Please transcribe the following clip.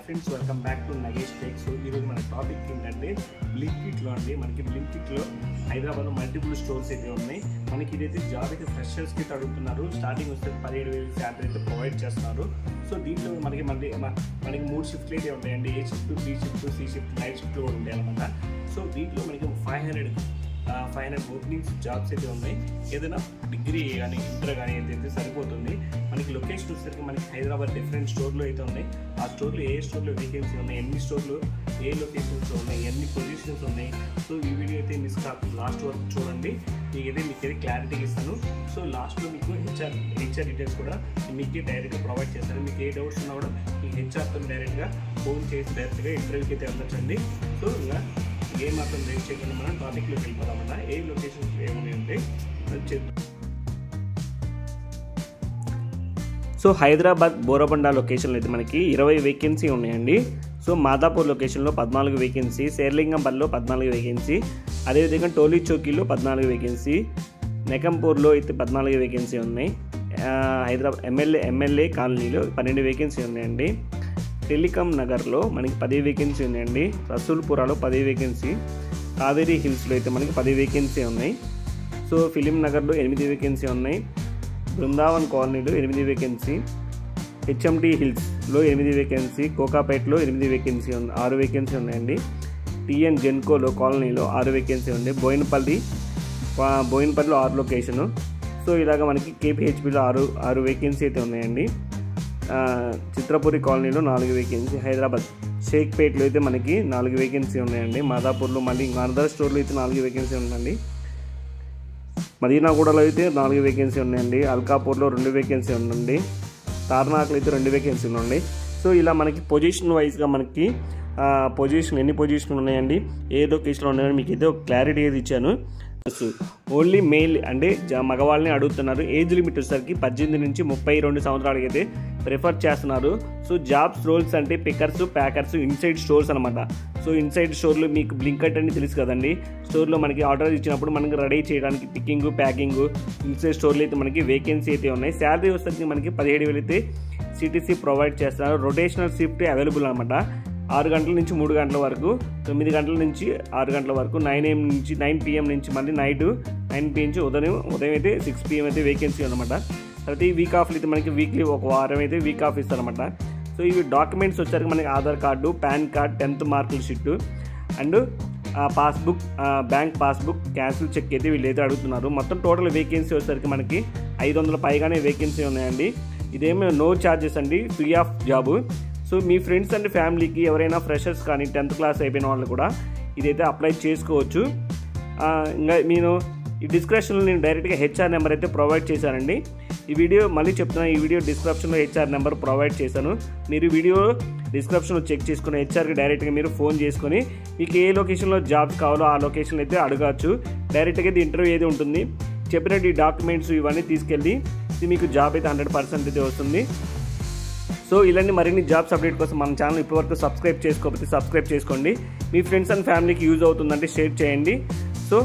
Friends welcome back to Nagesh tech. So ఈరోజు మన topic ఏంటంటే బ్లింకిట్లో అండి. మనకి బ్లింకిట్లో హైదరాబాద్లో మల్టిపుల్ స్టోర్స్ అయితే ఉన్నాయి. మనకి ఇదైతే జాబ్ అయితే ఫ్రెషర్స్కి అయితే అడుగుతున్నారు. స్టార్టింగ్ వస్తే 17,000 శాలరీ అయితే ప్రొవైడ్ చేస్తున్నారు. సో దీంట్లో మనకి 3 షిఫ్ట్లు అయితే ఉంటాయండి. A shift, B shift, C shift, night షిఫ్ట్లు కూడా ఉంటాయి అనమాట. సో దీంట్లో మనకి 500 ఓపెనింగ్స్ జాబ్స్ అయితే ఉన్నాయి. ఏదైనా డిగ్రీ కానీ ఇంటర్ కానీ అయితే సరిపోతుంది. మనకి లొకేషన్ వచ్చేసరికి మనకి హైదరాబాద్ డిఫరెంట్ స్టోర్లు అయితే ఉన్నాయి. ఆ స్టోర్లో ఏ స్టోర్లో వేకెన్సీ ఉన్నాయి, ఎన్ని స్టోర్లు ఏ లొకేషన్స్లో ఉన్నాయి, ఎన్ని పొజిషన్స్ ఉన్నాయి. సో ఈ వీడియో అయితే మిస్ కాకుండా లాస్ట్ వరకు చూడండి. మీకైతే క్లారిటీగా ఇస్తాను. సో లాస్ట్లో మీకు హెచ్ఆర్ డీటెయిల్స్ కూడా మీకు డైరెక్ట్గా ప్రొవైడ్ చేస్తాను. మీకు ఏ డౌట్స్ ఉన్నా కూడా ఈ హెచ్ఆర్తో డైరెక్ట్గా ఫోన్ చేసి డైరెక్ట్గా ఇంటర్వ్యూకి అయితే వెళ్ళొచ్చండి. సో ఇంకా ఏ మాత్రం రేట్ చేయకుండా మనం టాపిక్లోకి వెళ్ళిపోదామన్నా. ఏ లొకేషన్స్ ఏమని ఉంటే చెప్తాం. సో హైదరాబాద్ బోరబండ లొకేషన్లో అయితే మనకి 20 వేకెన్సీ ఉన్నాయండి. సో మాదాపూర్ లొకేషన్లో 14 వేకెన్సీ, శేర్లింగంపల్లిలో 14 వేకెన్సీ, అదేవిధంగా టోలీ చౌకీలో 14 వేకెన్సీ, నెకంపూర్లో అయితే 14 వేకెన్సీ ఉన్నాయి. హైదరాబాద్ ఎమ్మెల్యే కాలనీలో 12 వేకెన్సీ ఉన్నాయండి. టెలికాం నగర్లో మనకి 10 వేకెన్సీ ఉన్నాయండి. రసూల్పురాలో 10 వేకెన్సీ, కావేరీ హిల్స్లో అయితే మనకి 10 వేకెన్సీ ఉన్నాయి. సో ఫిలిం నగర్లో 8 వేకెన్సీ ఉన్నాయి. బృందావన్ కాలనీలో 8 వేకెన్సీ, హెచ్ఎంటీ హిల్స్లో 8 వేకెన్సీ, కోకాపేటలో 8 వేకెన్సీ 6 వేకెన్సీ ఉన్నాయండి. టీఎన్ జెన్కోలో కాలనీలో 6 వేకెన్సీ ఉంది. బోయినపల్లిలో 6 లొకేషను. సో ఇలాగ మనకి కేపీహెచ్పిలో 6 వేకెన్సీ అయితే ఉన్నాయండి. చిత్రపురి కాలనీలో 4 వేకెన్సీ, హైదరాబాద్ షేక్పేట్లో అయితే మనకి 4 వేకెన్సీ ఉన్నాయండి. మాదాపూర్లో మళ్ళీ అనదర్ స్టోర్లో అయితే 4 వేకెన్సీ ఉందండి. మదీనాగూడలో అయితే 4 వేకెన్సీ ఉన్నాయండి. అల్కాపూర్లో 2 వేకెన్సీ ఉందండి. తార్నాక్లో అయితే 2 వేకెన్సీలు ఉన్నాయి. సో ఇలా మనకి పొజిషన్ వైజ్గా మనకి ఎన్ని పొజిషన్లు ఉన్నాయండి, ఏ లొకేషన్లో ఉన్నాయని మీకు అయితే ఒక క్లారిటీ అయితే ఇచ్చాను. ఓన్లీ మెయిల్ అంటే మగవాళ్ళని అడుగుతున్నారు. ఏజ్ లిమిట్ వచ్చేసరికి 18 నుంచి 32 సంవత్సరాలకి అయితే ప్రిఫర్ చేస్తున్నారు. సో జాబ్స్ రోల్స్ అంటే పికర్స్, ప్యాకర్స్, ఇన్సైడ్ స్టోర్స్ అనమాట. సో ఇన్సైడ్ స్టోర్లో మీకు బ్లింకట్ అని తెలుసు కదండి. స్టోర్లో మనకి ఆర్డర్ ఇచ్చినప్పుడు మనకి రెడీ చేయడానికి పికింగ్, ప్యాకింగ్, ఇన్సైడ్ స్టోర్లో అయితే మనకి వేకెన్సీ అయితే ఉన్నాయి. శాలరీ వచ్చేసరికి మనకి 17,000 అయితే సిటీసీ ప్రొవైడ్ చేస్తున్నారు. రొటేషనల్ షిఫ్ట్ అవైలబుల్ అనమాట. 6 గంటల నుంచి 3 గంటల వరకు, 9 గంటల నుంచి 6 గంటల వరకు, 9 PM నుంచి మళ్ళీ నైట్ 9 PM నుంచి ఉదయం అయితే 6 PM అయితే వేకెన్సీ అనమాట. ప్రతి వీక్ ఆఫ్లో అయితే మనకి వీక్లీ ఒక వారం అయితే వీక్ ఆఫ్ ఇస్తారనమాట. సో ఇవి డాక్యుమెంట్స్ వచ్చారు మనకి Aadhaar card, pan card, 10th మార్కుల sheet and passbook, bank passbook, cancel cheque అయితే వీళ్ళు అయితే అడుగుతున్నారు. మొత్తం టోటల్ వేకెన్సీ వచ్చేసరికి మనకి 500 పైగానే వేకెన్సీ ఉన్నాయండి. ఇదేమో నో ఛార్జెస్ అండి, free of job. So me friends and ఫ్యామిలీకి ఎవరైనా ఫ్రెషర్స్ కానీ 10th క్లాస్ అయిపోయిన వాళ్ళు కూడా ఇదైతే అప్లై చేసుకోవచ్చు. ఇంకా నేను ఈ డిస్క్రిప్షన్లో నేను డైరెక్ట్గా హెచ్ఆర్ నెంబర్ అయితే ప్రొవైడ్ చేశానండి. ఈ వీడియో మళ్ళీ చెప్తున్నాను, ఈ వీడియో డిస్క్రిప్షన్లో హెచ్ఆర్ నెంబర్ ప్రొవైడ్ చేశాను. మీరు వీడియో డిస్క్రిప్షన్లో చెక్ చేసుకుని హెచ్ఆర్కి డైరెక్ట్గా మీరు ఫోన్ చేసుకొని మీకు ఏ లొకేషన్లో జాబ్స్ కావాలో ఆ లొకేషన్లో అయితే అడగచ్చు. డైరెక్ట్గా ఇది ఇంటర్వ్యూ అయితే ఉంటుంది. చెప్పినట్టు ఈ డాక్యుమెంట్స్ ఇవన్నీ తీసుకెళ్ళి మీకు జాబ్ అయితే 100% అయితే వస్తుంది. సో ఇలాంటి మరిన్ని జాబ్స్ అప్డేట్ కోసం మన ఛానల్ ఇప్పటివరకు సబ్స్క్రైబ్ చేసుకోకపోతే సబ్స్క్రైబ్ చేసుకోండి. మీ ఫ్రెండ్స్ అండ్ ఫ్యామిలీకి యూజ్ అవుతుందంటే షేర్ చేయండి. సో